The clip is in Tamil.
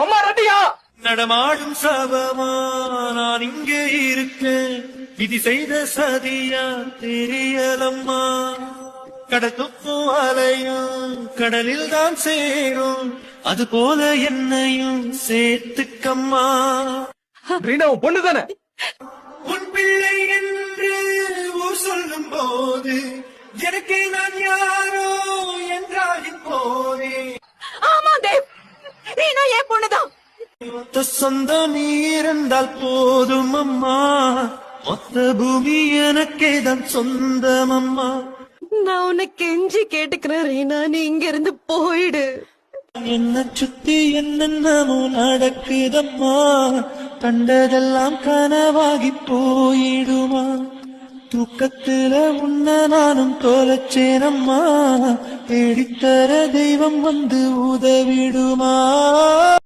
அம்மா ரெட்டியா? நடமாடும் சபமா நான் இங்கே இருக்கேன், விதி செய்த சதியா தெரியலம்மா. கடத்துக்கும் அலையும் கடலில் தான் சேரும், அது போல என்னையும் சேர்த்துக்கம்மா. ரீனா உன் பொண்ணு தானே? உன் பிள்ளை என்று ஊர் சொல்லும் போது எனக்கே நான் யாரோ என்றால் போதே. ஆமா தேவ், ரீனா என் பொண்ணுதான். மொத்த சொந்தம் நீ இருந்தால் போதும் அம்மா, மொத்த பூமி எனக்கே தான் சொந்தம் அம்மா. நான் உன்னை கெஞ்சி கேட்டுக்கிறேன் ரீனா, நீ இங்க இருந்து போயிடு. என்ன சுத்தி என்னென்னமோ நடக்குதம்மா, கண்டதெல்லாம் கனவாகி போயிடுமா. தூக்கத்துல உன்ன நானும் தொலைச்சேனம்மா, தேடித்தர தெய்வம் வந்து உதவிடுமா.